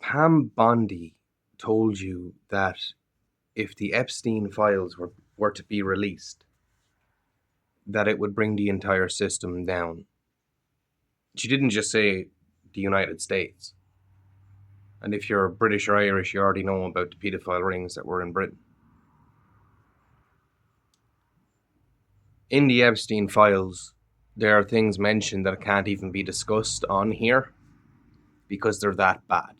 Pam Bondi told you that if the Epstein files were to be released, that it would bring the entire system down. She didn't just say the United States. And if you're British or Irish, you already know about the paedophile rings that were in Britain. In the Epstein files, there are things mentioned that can't even be discussed on here because they're that bad.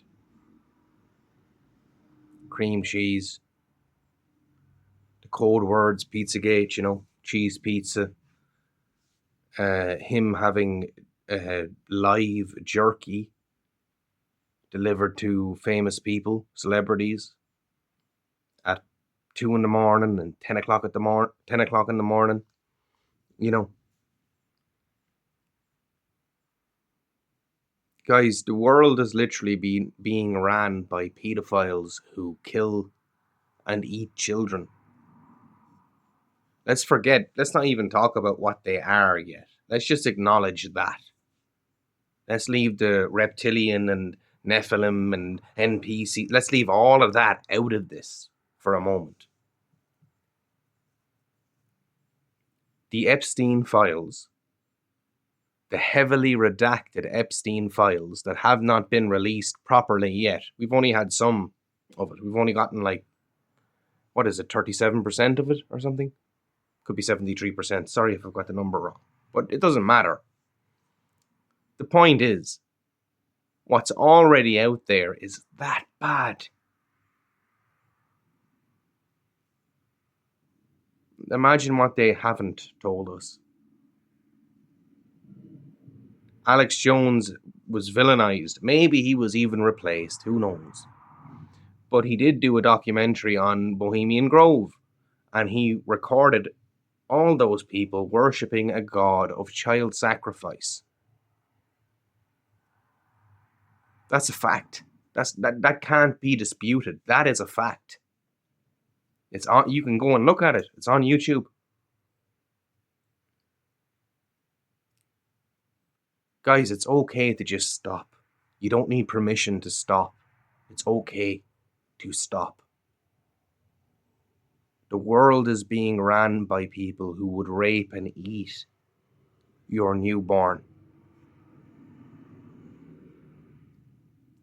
Cream cheese, the code words, Pizzagate, cheese pizza, him having live jerky delivered to famous people, celebrities, at 2 in the morning and 10 o'clock in the morning. Guys, the world is literally being ran by pedophiles who kill and eat children. Let's not even talk about what they are yet. Let's just acknowledge that. Let's leave the reptilian and Nephilim and NPC. Let's leave all of that out of this for a moment. The Epstein files, the heavily redacted Epstein files that have not been released properly yet. We've only had some of it. We've only gotten 37% of it or something? Could be 73%. Sorry if I've got the number wrong. But it doesn't matter. The point is, what's already out there is that bad. Imagine what they haven't told us. Alex Jones was villainized. Maybe he was even replaced. Who knows? But he did do a documentary on Bohemian Grove. And he recorded all those people worshipping a god of child sacrifice. That's a fact. That can't be disputed. That is a fact. It's on. You can go and look at it. It's on YouTube. Guys, it's okay to just stop. You don't need permission to stop. It's okay to stop. The world is being ran by people who would rape and eat your newborn.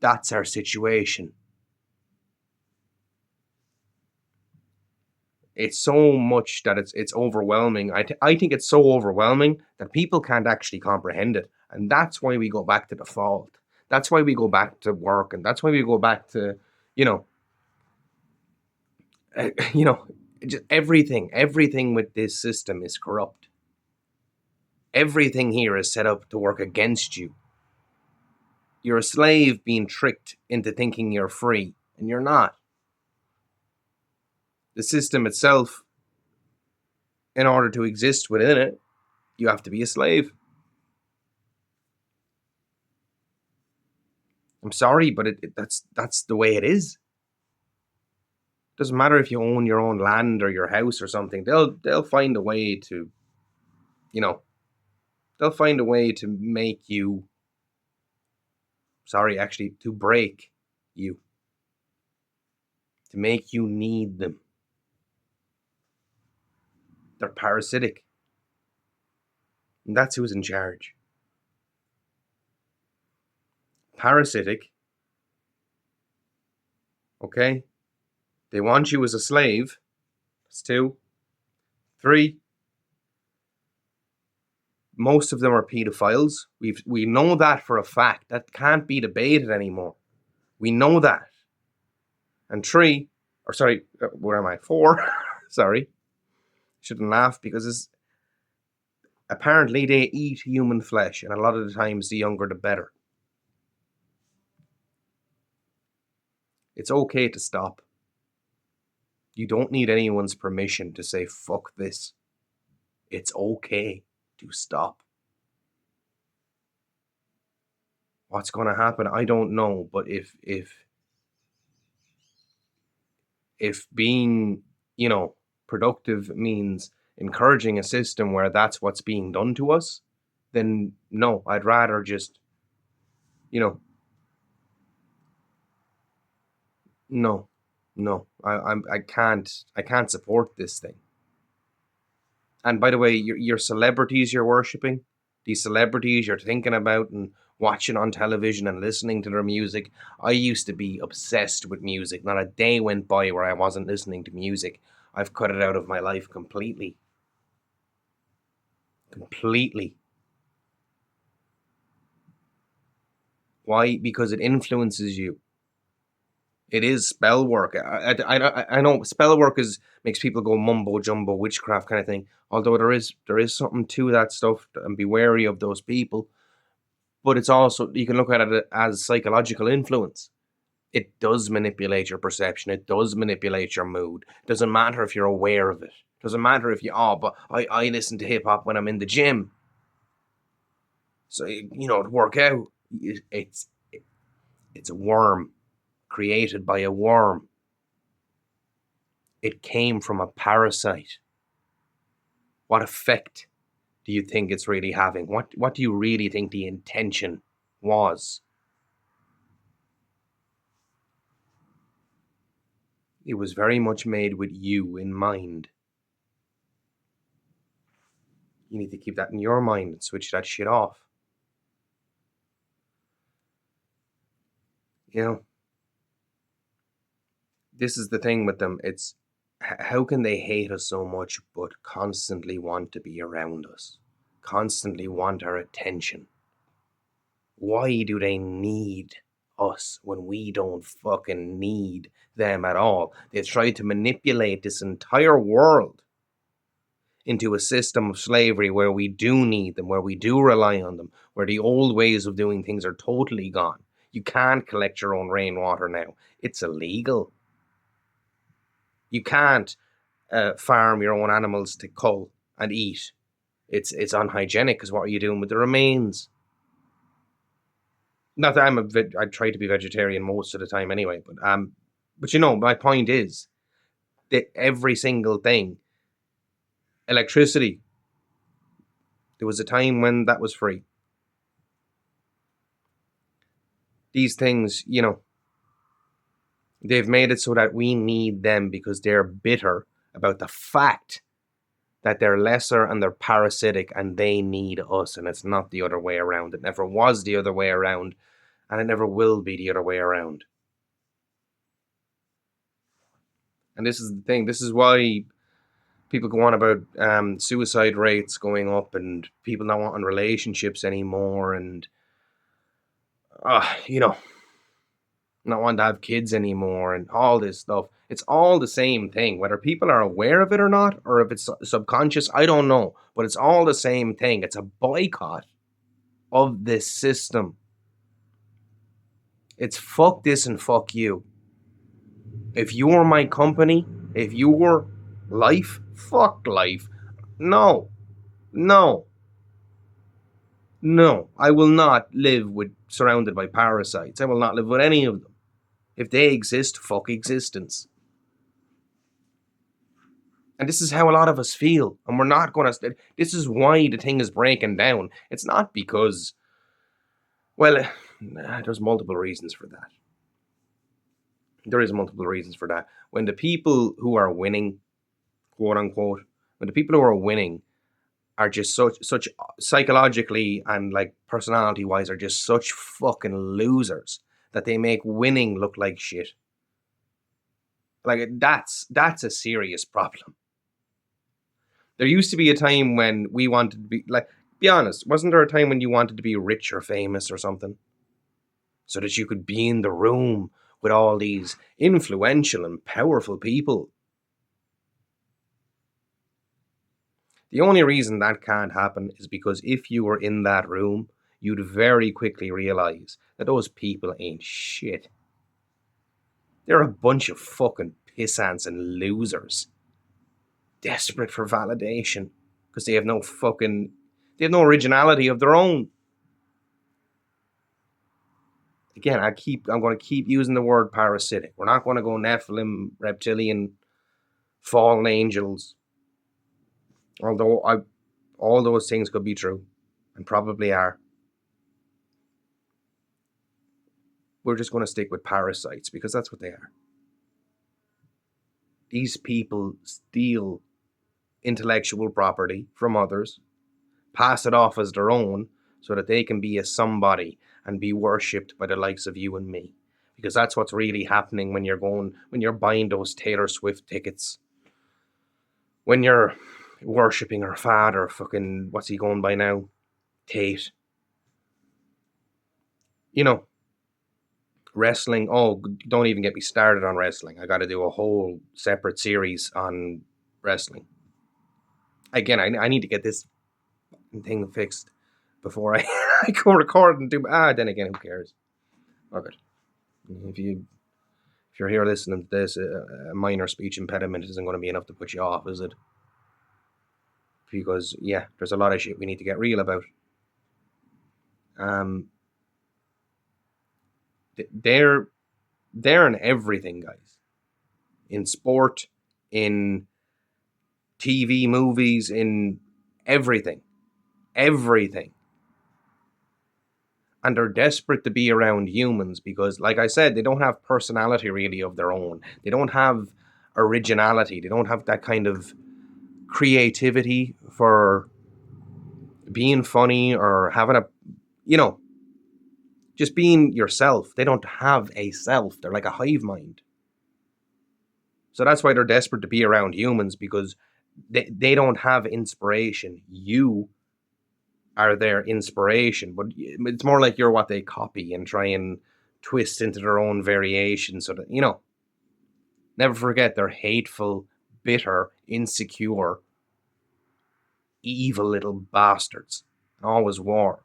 That's our situation. It's so much that it's overwhelming. I think it's so overwhelming that people can't actually comprehend it. And that's why we go back to default. That's why we go back to work. And that's why we go back to, just everything with this system is corrupt. Everything here is set up to work against you. You're a slave being tricked into thinking you're free, and you're not. The system itself, in order to exist within it, you have to be a slave. I'm sorry, but that's the way it is. Doesn't matter if you own your own land or your house or something. They'll find a way to, they'll find a way to make you. Sorry, actually, to break you. To make you need them. They're parasitic. And that's who's in charge. Parasitic. Okay? They want you as a slave. That's 2. 3. Most of them are pedophiles. We know that for a fact. That can't be debated anymore. We know that. And 3, or sorry, where am I? 4. Sorry. Shouldn't laugh because apparently they eat human flesh, and a lot of the times the younger the better. It's okay to stop. You don't need anyone's permission to say fuck this. It's okay to stop. What's going to happen? I don't know, but if being, productive means encouraging a system where that's what's being done to us, then no, I'd rather just, No, no, I can't support this thing. And by the way, your celebrities you're worshipping, these celebrities you're thinking about and watching on television and listening to their music. I used to be obsessed with music. Not a day went by where I wasn't listening to music. I've cut it out of my life completely. Completely. Why? Because it influences you. It is spell work. I know spell work makes people go mumbo jumbo witchcraft kind of thing. Although there is something to that stuff, and be wary of those people. But it's also, you can look at it as psychological influence. It does manipulate your perception. It does manipulate your mood. It doesn't matter if you're aware of it. It doesn't matter if but I listen to hip hop when I'm in the gym. So to work out, it's a worm created by a worm. It came from a parasite. What effect do you think it's really having? What do you really think the intention was? It was very much made with you in mind. You need to keep that in your mind and switch that shit off. You know, this is the thing with them. It's how can they hate us so much but constantly want to be around us? Constantly want our attention. Why do they need us when we don't fucking need them at all? They've tried to manipulate this entire world into a system of slavery where we do need them, where we do rely on them, where the old ways of doing things are totally gone. You can't collect your own rainwater now. It's illegal. You can't farm your own animals to cull and eat. It's unhygienic because what are you doing with the remains? Not that I try to be vegetarian most of the time anyway, but my point is that every single thing, electricity, there was a time when that was free. These things, they've made it so that we need them because they're bitter about the fact that they're lesser and they're parasitic and they need us, and it's not the other way around. It never was the other way around, and it never will be the other way around. And this is the thing. This is why people go on about suicide rates going up and people not wanting relationships anymore, and you know not wanting to have kids anymore and all this stuff. It's all the same thing. Whether people are aware of it or not, or if it's subconscious, I don't know. But it's all the same thing. It's a boycott of this system. It's fuck this and fuck you. If you were my company, if you were life, fuck life. No, no, no. I will not live surrounded by parasites. I will not live with any of them. If they exist, fuck existence. And this is how a lot of us feel. And we're not going to. This is why the thing is breaking down. It's not because, well, there's multiple reasons for that. There is multiple reasons for that. When the people who are winning, quote unquote, when the people who are winning are just such psychologically and like personality wise are just such fucking losers that they make winning look like shit. Like that's a serious problem. There used to be a time when we wanted to be like, be honest, wasn't there a time when you wanted to be rich or famous or something? So that you could be in the room with all these influential and powerful people. The only reason that can't happen is because if you were in that room, you'd very quickly realize that those people ain't shit. They're a bunch of fucking pissants and losers. Desperate for validation because they have no originality of their own. Again, I'm going to keep using the word parasitic. We're not going to go Nephilim, reptilian, fallen angels. Although all those things could be true and probably are. We're just going to stick with parasites because that's what they are. These people steal intellectual property from others, pass it off as their own, so that they can be a somebody and be worshipped by the likes of you and me. Because that's what's really happening when you're buying those Taylor Swift tickets. When you're worshipping her father, fucking, what's he going by now? Tate. You know, wrestling. Oh, don't even get me started on wrestling. I got to do a whole separate series on wrestling. Again, I need to get this thing fixed before I, I go record and do. Then again, who cares? Okay. If you're here listening to this, a minor speech impediment isn't going to be enough to put you off, is it? Because yeah, there's a lot of shit we need to get real about. They're in everything, guys. In sport, in TV, movies, in everything. Everything. And they're desperate to be around humans because, like I said, they don't have personality really of their own. They don't have originality. They don't have that kind of creativity for being funny or having a, just being yourself. They don't have a self. They're like a hive mind. So that's why they're desperate to be around humans, because they don't have inspiration. You are their inspiration, but it's more like you're what they copy and try and twist into their own variation. So that, never forget, they're hateful, bitter, insecure, evil little bastards. Always war.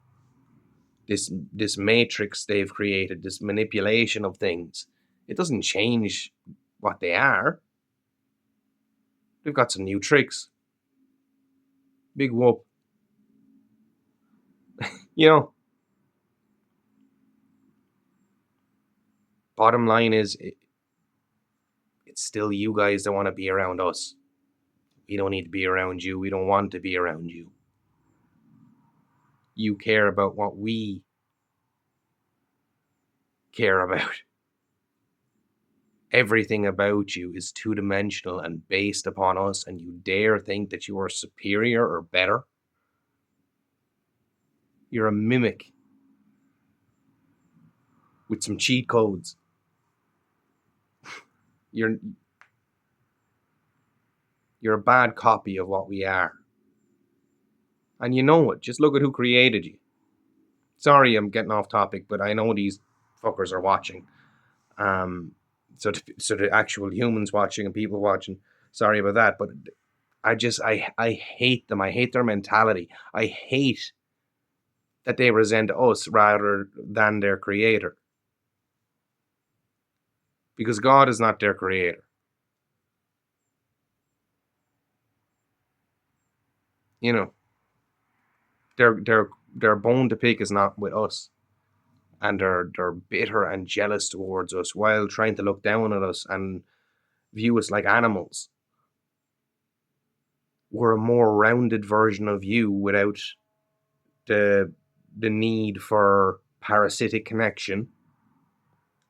This matrix they've created, this manipulation of things, it doesn't change what they are. They've got some new tricks. Big whoop. Bottom line is, it's still you guys that want to be around us. We don't need to be around you. We don't want to be around you. You care about what we care about. Everything about you is two-dimensional and based upon us, and you dare think that you are superior or better? You're a mimic with some cheat codes. You're a bad copy of what we are. And you know it. Just look at who created you. Sorry, I'm getting off topic, but I know these fuckers are watching. So the actual humans watching and people watching, sorry about that, but I hate them. I hate their mentality. I hate that they resent us rather than their creator. Because God is not their creator. Their bone to pick is not with us. And they're bitter and jealous towards us while trying to look down at us and view us like animals. We're a more rounded version of you without the need for parasitic connection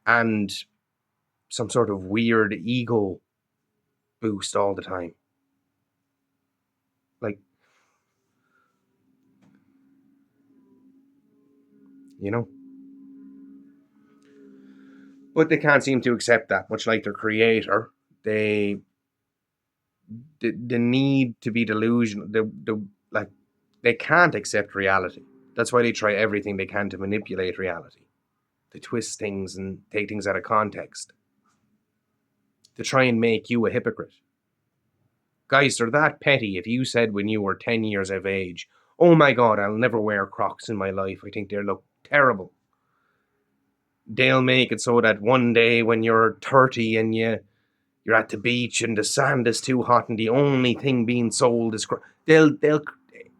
and some sort of weird ego boost all the time. Like, But they can't seem to accept that, much like their creator. The need to be delusional, they can't accept reality. That's why they try everything they can to manipulate reality. To twist things and take things out of context. To try and make you a hypocrite. Guys, they're that petty. If you said when you were 10 years of age, oh my God, I'll never wear Crocs in my life, I think they look terrible. They'll make it so that one day when you're 30 and you're at the beach and the sand is too hot and the only thing being sold is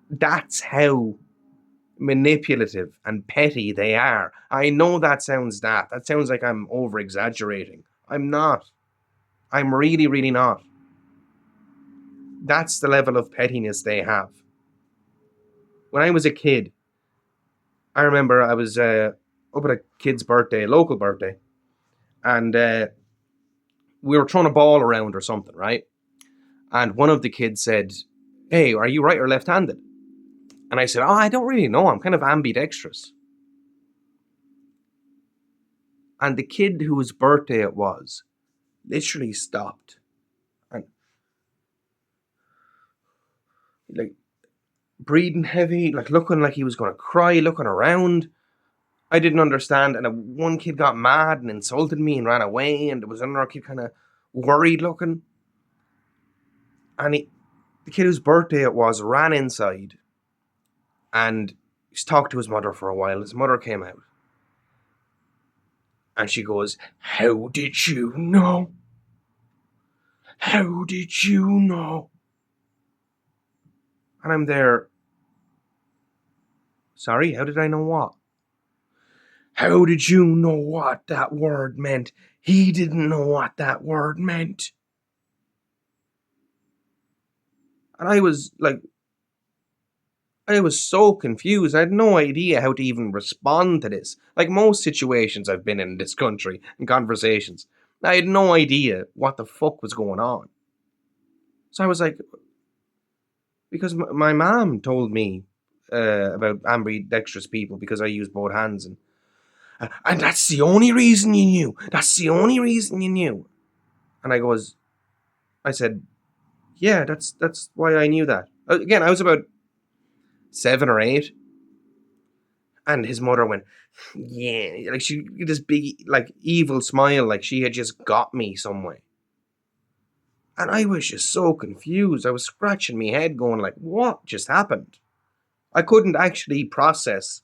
that's how manipulative and petty they are. I know that sounds daft. That sounds like I'm over exaggerating. I'm not. I'm really, really not. That's the level of pettiness they have. When I was a kid, I remember I was up at a kid's birthday, a local birthday, and we were throwing a ball around or something, right? And one of the kids said, "Hey, are you right or left-handed?" And I said, "Oh, I don't really know. I'm kind of ambidextrous." And the kid whose birthday it was literally stopped and, like, breathing heavy, like looking like he was going to cry, looking around. I didn't understand. And one kid got mad and insulted me and ran away. And there was another kid kind of worried looking. And the kid whose birthday it was ran inside and he's talked to his mother for a while. His mother came out and she goes, "How did you know? How did you know?" And I'm there, "Sorry, how did I know what?" "How did you know what that word meant? He didn't know what that word meant." And I was so confused. I had no idea how to even respond to this. Like most situations I've been in this country and conversations, I had no idea what the fuck was going on. So I was like, because my mom told me about ambidextrous people because I use both hands, and that's the only reason you knew. That's the only reason you knew. And I said, yeah, that's why I knew that. Again, I was about 7 or 8, and his mother went, yeah, like she this big like evil smile, like she had just got me some way. And I was just so confused. I was scratching my head, going like, what just happened? I couldn't actually process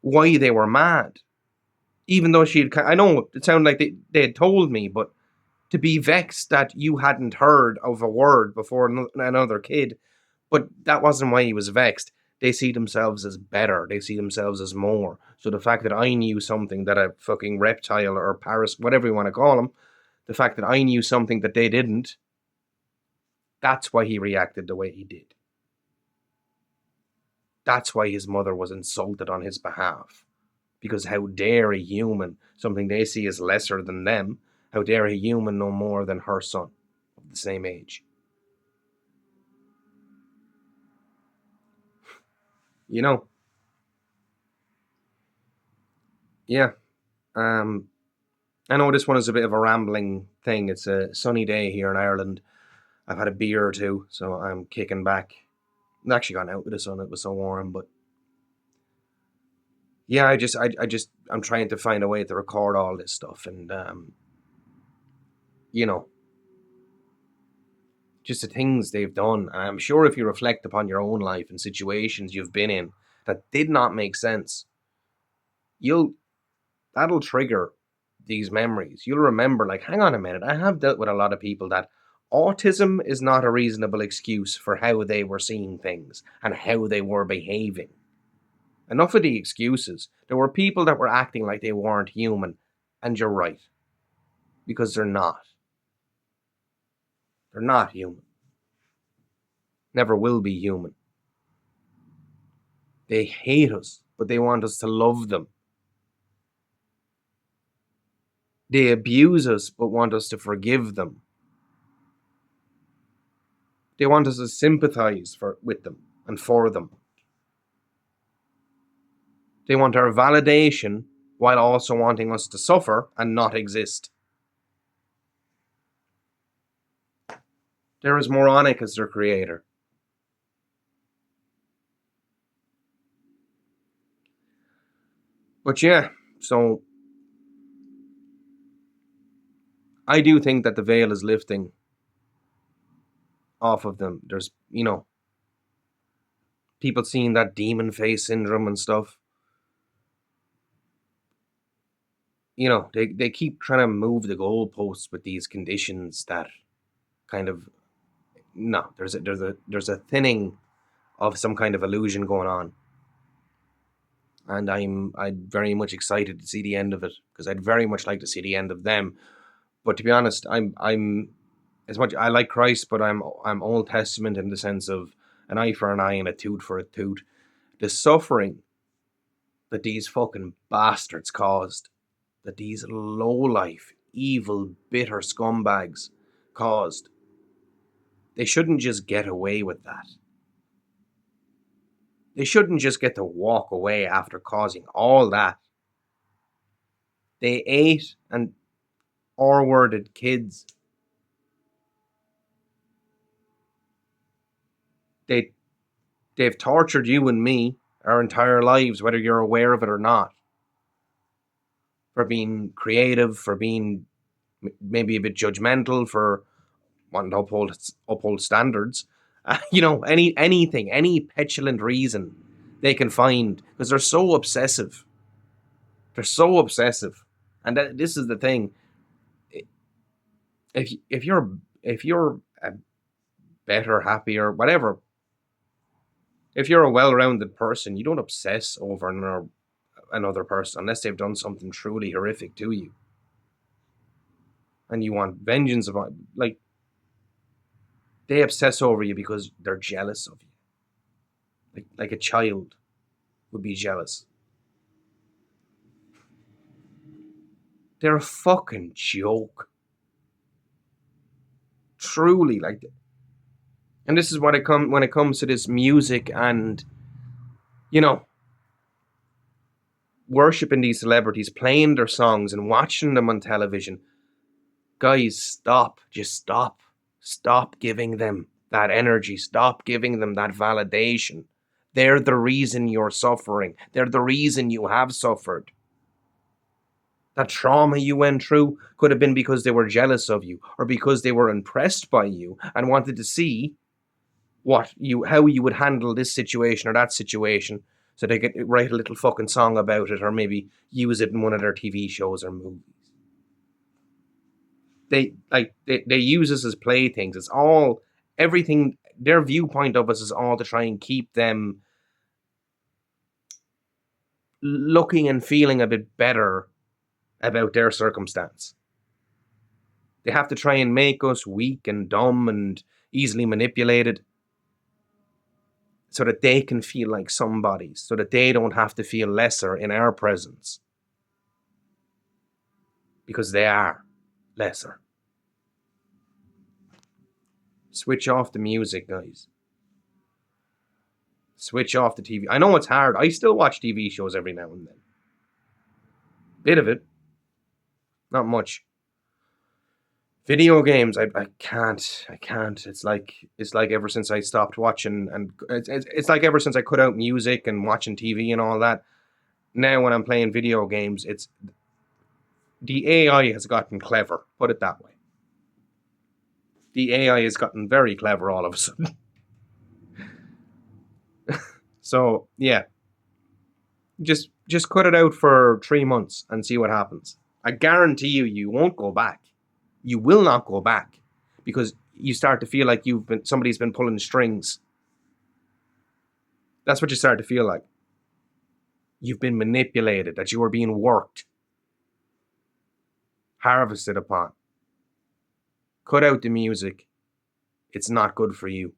why they were mad, even though I know it sounded like they had told me, but to be vexed that you hadn't heard of a word before another kid. But that wasn't why he was vexed. They see themselves as better. They see themselves as more. So the fact that I knew something that a fucking reptile or Paris, whatever you want to call him, the fact that I knew something that they didn't, that's why he reacted the way he did. That's why his mother was insulted on his behalf. Because how dare a human, something they see as lesser than them, how dare a human know more than her son of the same age? You know, yeah. Um, I know this one is a bit of a rambling thing. It's a sunny day here in Ireland. I've had a beer or two, so I'm kicking back. I actually gone out with the sun. It was so warm, but yeah, I'm trying to find a way to record all this stuff, and you know, just the things they've done. And I'm sure if you reflect upon your own life and situations you've been in that did not make sense, you'll that'll trigger these memories. You'll remember, like, hang on a minute, I have dealt with a lot of people that autism is not a reasonable excuse for how they were seeing things and how they were behaving. Enough of the excuses. There were people that were acting like they weren't human, and you're right, because they're not. They're not human. Never will be human. They hate us, but they want us to love them. They abuse us, but want us to forgive them. They want us to sympathize with them and for them. They want our validation while also wanting us to suffer and not exist. They're as moronic as their creator. But yeah, so I do think that the veil is lifting off of them. There's, people seeing that demon face syndrome and stuff. They keep trying to move the goalposts with these conditions that kind of no. There's a thinning of some kind of illusion going on, and I'd very much excited to see the end of it because I'd very much like to see the end of them. But to be honest, I'm as much I like Christ, but I'm Old Testament in the sense of an eye for an eye and a tooth for a tooth. The suffering that these fucking bastards caused, that these low life, evil, bitter scumbags caused. They shouldn't just get away with that. They shouldn't just get to walk away after causing all that. They ate and R-worded kids. They've tortured you and me our entire lives, whether you're aware of it or not. For being creative, for being maybe a bit judgmental, for wanting to uphold standards. Anything, any petulant reason they can find, because they're so obsessive. They're so obsessive, and this is the thing. If you're a better, happier, whatever, if you're a well-rounded person, you don't obsess over another person unless they've done something truly horrific to you, and you want vengeance about. Like, they obsess over you because they're jealous of you, like a child would be jealous. They're a fucking joke. Truly, like. And this is when it comes to this music and, worshipping these celebrities, playing their songs and watching them on television. Guys, stop. Just stop. Stop giving them that energy. Stop giving them that validation. They're the reason you're suffering. They're the reason you have suffered. That trauma you went through could have been because they were jealous of you, or because they were impressed by you and wanted to see how you would handle this situation or that situation, so they could write a little fucking song about it, or maybe use it in one of their TV shows or movies. They use us as playthings. It's all, everything, their viewpoint of us is all to try and keep them looking and feeling a bit better about their circumstance. They have to try and make us weak and dumb and easily manipulated, so that they can feel like somebody, so that they don't have to feel lesser in our presence. Because they are lesser. Switch off the music, guys. Switch off the TV. I know it's hard. I still watch TV shows every now and then. Bit of it. Not much. Video games, I can't. It's like ever since I stopped watching, and it's like ever since I cut out music and watching TV and all that. Now when I'm playing video games, it's the AI has gotten clever. Put it that way. The AI has gotten very clever all of a sudden. So yeah, just cut it out for 3 months and see what happens. I guarantee you won't go back. You will not go back, because you start to feel like somebody's been pulling strings. That's what you start to feel like. You've been manipulated, that you are being worked, harvested upon. Cut out the music. It's not good for you.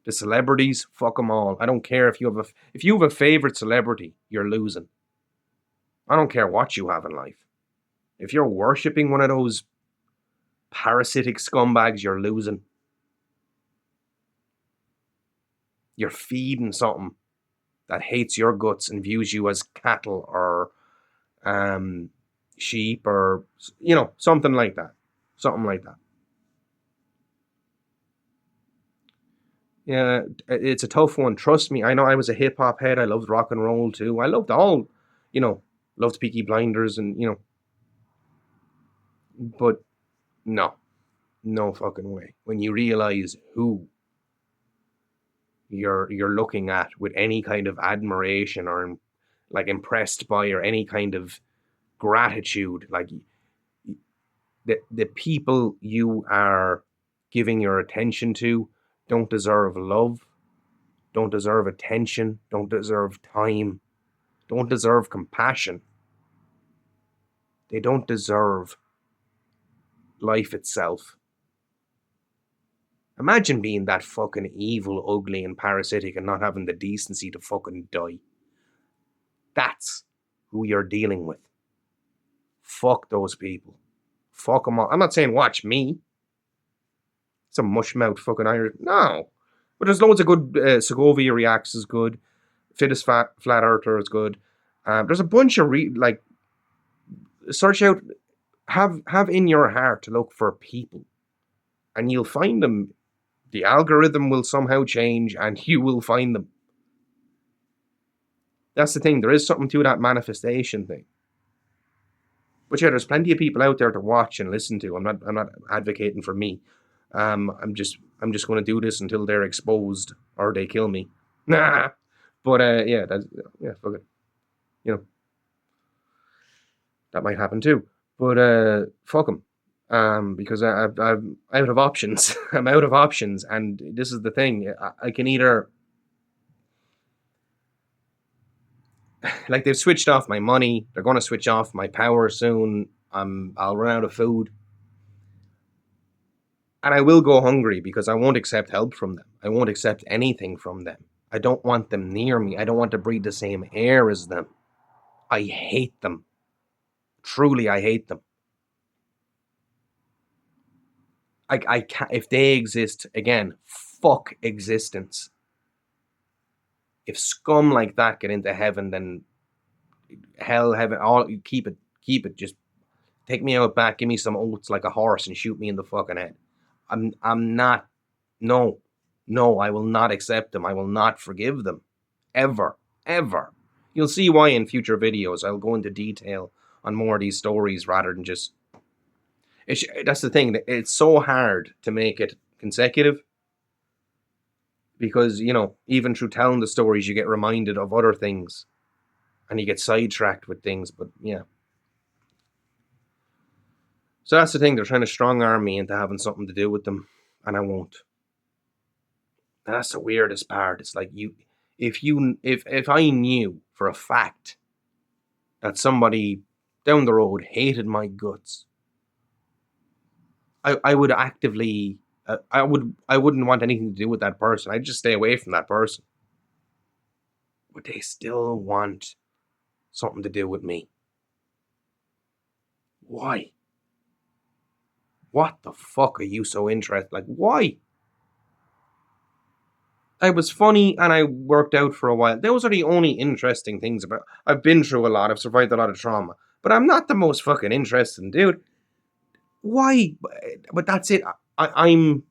The celebrities, fuck them all. I don't care if you have a favorite celebrity, you're losing. I don't care what you have in life. If you're worshipping one of those parasitic scumbags, you're losing. You're feeding something that hates your guts and views you as cattle or sheep, or something like that. Something like that. Yeah, it's a tough one. Trust me. I know I was a hip hop head. I loved rock and roll too. I loved loved Peaky Blinders and but no fucking way. When you realize who you're looking at with any kind of admiration, or like impressed by, or any kind of gratitude, like the people you are giving your attention to don't deserve love, don't deserve attention, don't deserve time, don't deserve compassion. They don't deserve life itself. Imagine being that fucking evil, ugly, and parasitic and not having the decency to fucking die. That's who you're dealing with. Fuck those people. Fuck them all. I'm not saying watch me. Some mushmouth fucking Irish. No. But there's loads of good. Segovia Reacts is good. Fittest Flat Earther is good. There's a bunch of search out. Have in your heart to look for people, and you'll find them. The algorithm will somehow change, and you will find them. That's the thing. There is something to that manifestation thing. But yeah, there's plenty of people out there to watch and listen to. I'm not advocating for me. I'm just going to do this until they're exposed or they kill me. Nah. But yeah, fuck it. You know, that might happen too. But fuck them. Because I'm out of options. I'm out of options, and this is the thing. I can either, like, they've switched off my money. They're going to switch off my power soon. I'll run out of food. And I will go hungry because I won't accept help from them. I won't accept anything from them. I don't want them near me. I don't want to breathe the same air as them. I hate them. Truly, I hate them. I can't, if they exist, again, fuck existence. If scum like that get into heaven, then hell, heaven, all, keep it, just take me out back, give me some oats like a horse and shoot me in the fucking head. I'm not, no, I will not accept them. I will not forgive them. Ever. You'll see why in future videos. I'll go into detail on more of these stories rather than just, that's the thing. It's so hard to make it consecutive because, even through telling the stories, you get reminded of other things and you get sidetracked with things. But yeah. So that's the thing. They're trying to strong arm me into having something to do with them, and I won't. And that's the weirdest part. It's like if I knew for a fact that somebody down the road hated my guts, I would actively, I wouldn't want anything to do with that person. I'd just stay away from that person. But they still want something to do with me. Why? What the fuck are you so interested? Like, why? I was funny and I worked out for a while. Those are the only interesting things about. I've been through a lot. I've survived a lot of trauma. But I'm not the most fucking interesting dude. Why? But that's it. I'm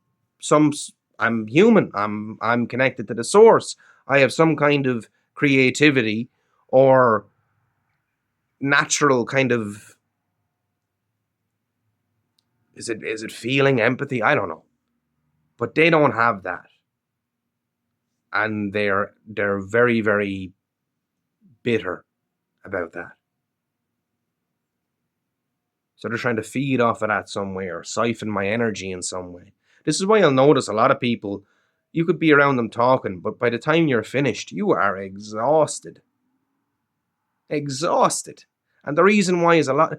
human. I'm connected to the source. I have some kind of creativity or natural kind of, is it feeling, empathy? I don't know. But they don't have that. And they're very, very bitter about that. So they're trying to feed off of that some way or siphon my energy in some way. This is why you'll notice a lot of people, you could be around them talking, but by the time you're finished, you are exhausted. Exhausted. And the reason why is a lot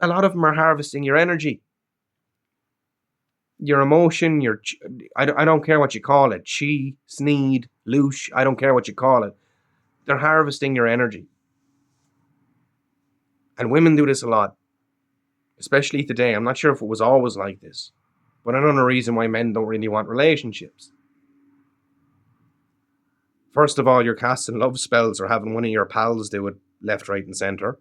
of them are harvesting your energy. Your emotion, I don't care what you call it, chi, sneed, loosh, I don't care what you call it. They're harvesting your energy. And women do this a lot. Especially today. I'm not sure if it was always like this. But another reason why men don't really want relationships. First of all, you're casting love spells or having one of your pals do it left, right, and centre.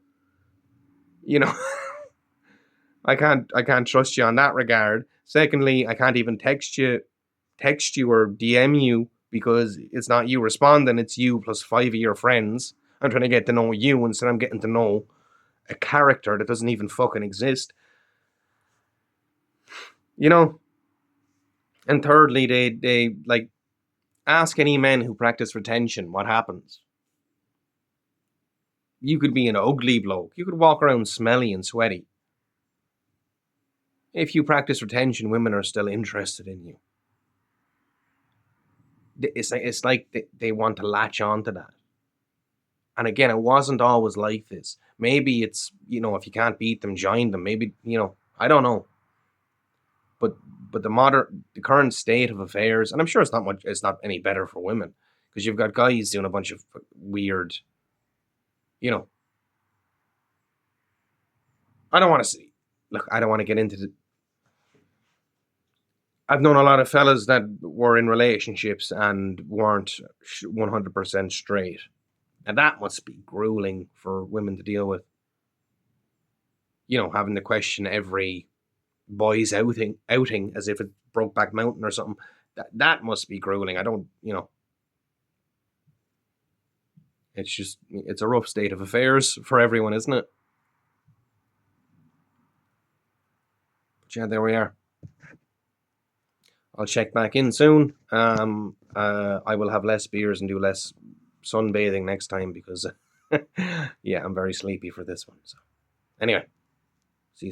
I can't trust you on that regard. Secondly, I can't even text you or DM you because it's not you responding, it's you plus 5 of your friends. I'm trying to get to know you instead I'm getting to know a character that doesn't even fucking exist. And thirdly, they like, ask any men who practice retention what happens. You could be an ugly bloke. You could walk around smelly and sweaty. If you practice retention, women are still interested in you. It's like they want to latch on to that. And again, it wasn't always like this. Maybe it's, if you can't beat them, join them. Maybe, I don't know. But the current state of affairs, and I'm sure it's not any better for women, because you've got guys doing a bunch of weird, I don't want to see. Look, I don't want to get into the. I've known a lot of fellas that were in relationships and weren't 100% straight. And that must be grueling for women to deal with. You know, having to question every boys outing as if it Brokeback Mountain or something. That must be grueling. I don't, it's a rough state of affairs for everyone, isn't it? But yeah, there we are. I'll check back in soon. I will have less beers and do less sunbathing next time because, yeah, I'm very sleepy for this one. So, anyway, see you soon.